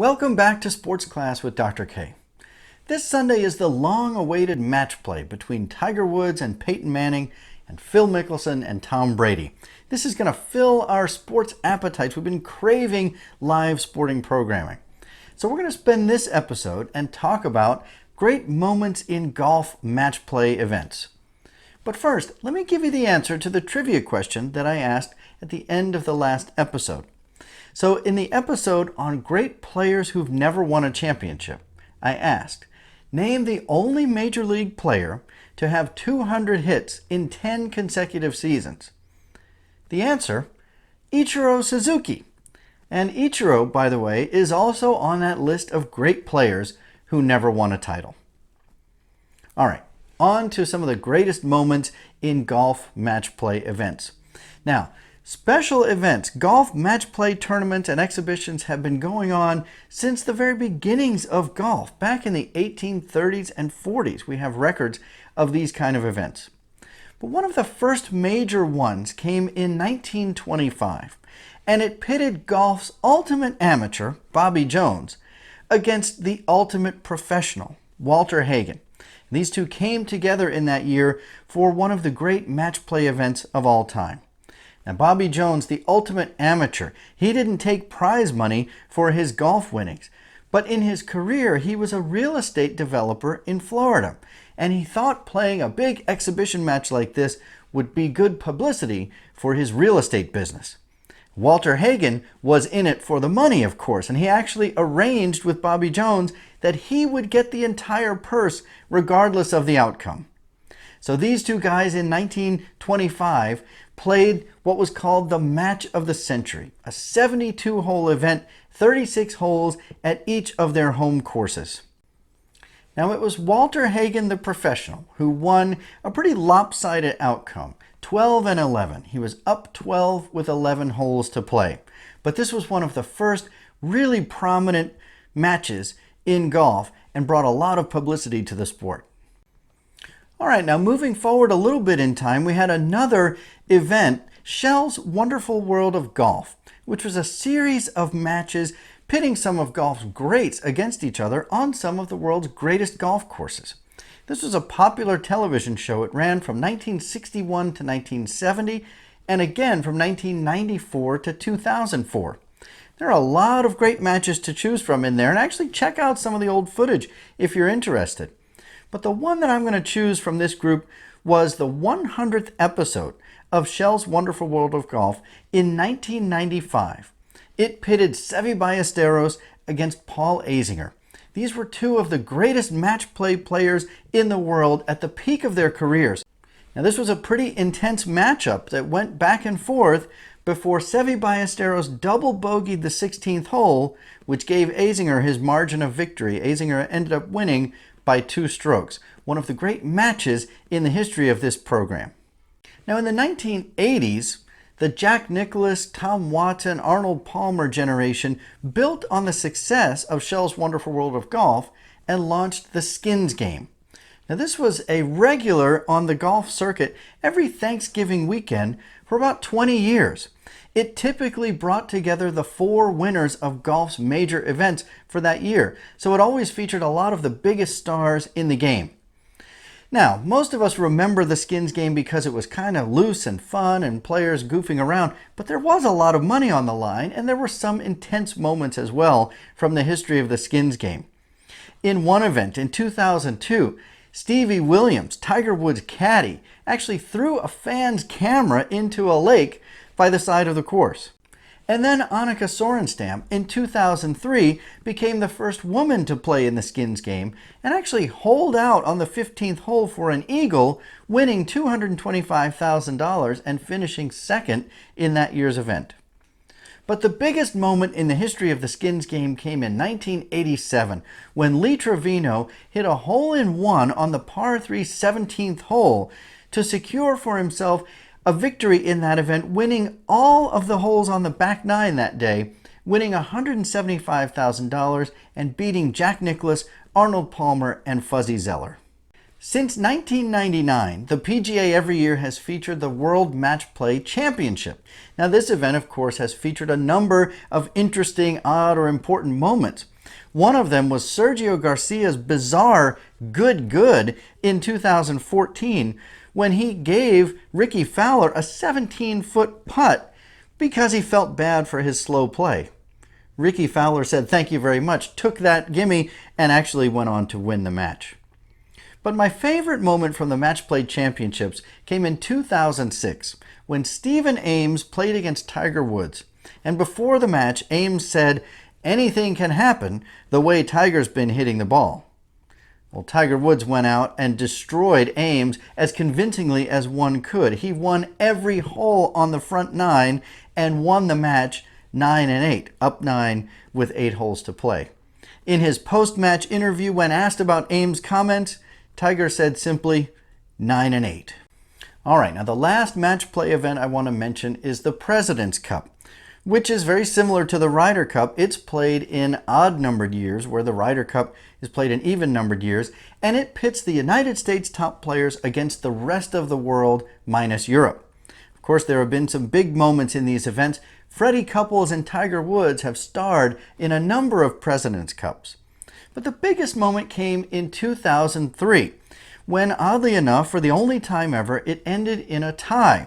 Welcome back to Sports Class with Dr. K. This Sunday is the long-awaited match play between Tiger Woods and Peyton Manning and Phil Mickelson and Tom Brady. This is going to fill our sports appetites. We've been craving live sporting programming. So we're going to spend this episode and talk about great moments in golf match play events. But first, let me give you the answer to the trivia question that I asked at the end of the last episode. So in the episode on great players who've never won a championship, I asked, name the only major league player to have 200 hits in 10 consecutive seasons. The answer, Ichiro Suzuki. And Ichiro, by the way, is also on that list of great players who never won a title. All right, on to some of the greatest moments in golf match play events. Now, special events, golf match play tournaments and exhibitions have been going on since the very beginnings of golf. Back in the 1830s and 40s, we have records of these kind of events. But one of the first major ones came in 1925, and it pitted golf's ultimate amateur, Bobby Jones, against the ultimate professional, Walter Hagen. These two came together in that year for one of the great match play events of all time. Now, Bobby Jones, the ultimate amateur, he didn't take prize money for his golf winnings, but in his career, he was a real estate developer in Florida, and he thought playing a big exhibition match like this would be good publicity for his real estate business. Walter Hagen was in it for the money, of course, and he actually arranged with Bobby Jones that he would get the entire purse regardless of the outcome. So these two guys in 1925 played what was called the Match of the Century, a 72-hole event, 36 holes at each of their home courses. Now it was Walter Hagen, the professional, who won a pretty lopsided outcome, 12 and 11. He was up 12 with 11 holes to play. But this was one of the first really prominent matches in golf and brought a lot of publicity to the sport. All right, now moving forward a little bit in time, we had another event, Shell's Wonderful World of Golf, which was a series of matches pitting some of golf's greats against each other on some of the world's greatest golf courses. This was a popular television show. It ran from 1961 to 1970 and again from 1994 to 2004. There are a lot of great matches to choose from in there, and actually check out some of the old footage if you're interested. But the one that I'm going to choose from this group was the 100th episode of Shell's Wonderful World of Golf in 1995. It pitted Seve Ballesteros against Paul Azinger. These were two of the greatest match play players in the world at the peak of their careers. Now this was a pretty intense matchup that went back and forth before Seve Ballesteros double bogeyed the 16th hole, which gave Azinger his margin of victory. Azinger ended up winning by 2 strokes, one of the great matches in the history of this program. Now in the 1980s, the Jack Nicklaus, Tom Watson, Arnold Palmer generation built on the success of Shell's Wonderful World of Golf and launched the skins game. Now this was a regular on the golf circuit every Thanksgiving weekend for about 20 years. It typically brought together the 4 winners of golf's major events for that year, so it always featured a lot of the biggest stars in the game. Now, most of us remember the skins game because it was kind of loose and fun and players goofing around, but there was a lot of money on the line and there were some intense moments as well from the history of the skins game. In one event in 2002, Stevie Williams, Tiger Woods' caddy, actually threw a fan's camera into a lake by the side of the course. And then Annika Sorenstam in 2003 became the first woman to play in the skins game and actually holed out on the 15th hole for an eagle, winning $225,000 and finishing second in that year's event. But the biggest moment in the history of the skins game came in 1987 when Lee Trevino hit a hole-in-one on the par 3 17th hole to secure for himself a victory in that event, winning all of the holes on the back 9 that day, winning $175,000 and beating Jack Nicklaus, Arnold Palmer, and Fuzzy Zoeller. Since 1999, the PGA every year has featured the World Match Play Championship. Now, this event, of course, has featured a number of interesting, odd, or important moments. One of them was Sergio Garcia's bizarre good in 2014 when he gave Rickie Fowler a 17-foot putt because he felt bad for his slow play. Rickie Fowler said, "Thank you very much," took that gimme, and actually went on to win the match. But my favorite moment from the Match Play Championships came in 2006 when Stephen Ames played against Tiger Woods. And before the match, Ames said, "Anything can happen the way Tiger's been hitting the ball." Well, Tiger Woods went out and destroyed Ames as convincingly as one could. He won every hole on the front nine and won the match 9-8, up 9 with 8 holes to play. In his post-match interview, when asked about Ames' comments, Tiger said simply, 9-8. All right, now the last match play event I want to mention is the President's Cup, which is very similar to the Ryder Cup. It's played in odd-numbered years, where the Ryder Cup is played in even-numbered years, and it pits the United States top players against the rest of the world minus Europe. Of course, there have been some big moments in these events. Freddie Couples and Tiger Woods have starred in a number of President's Cups. But the biggest moment came in 2003, when, oddly enough, for the only time ever, it ended in a tie.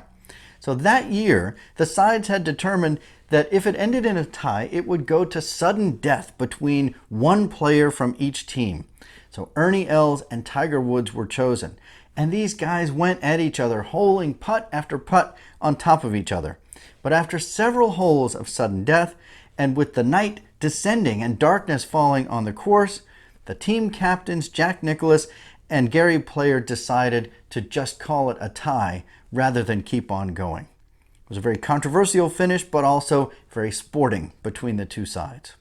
So that year, the sides had determined that if it ended in a tie, it would go to sudden death between one player from each team. So Ernie Els and Tiger Woods were chosen. And these guys went at each other, holing putt after putt on top of each other. But after several holes of sudden death, and with the night descending and darkness falling on the course, the team captains Jack Nicklaus and Gary Player decided to just call it a tie rather than keep on going. It was a very controversial finish, but also very sporting between the two sides.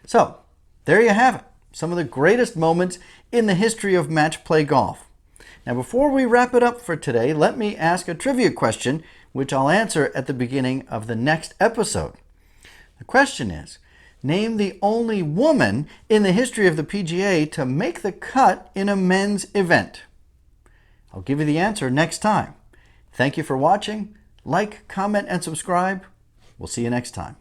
So, there you have it. Some of the greatest moments in the history of match play golf. Now, before we wrap it up for today, let me ask a trivia question, which I'll answer at the beginning of the next episode. The question is, name the only woman in the history of the PGA to make the cut in a men's event. I'll give you the answer next time. Thank you for watching. Like, comment, and subscribe. We'll see you next time.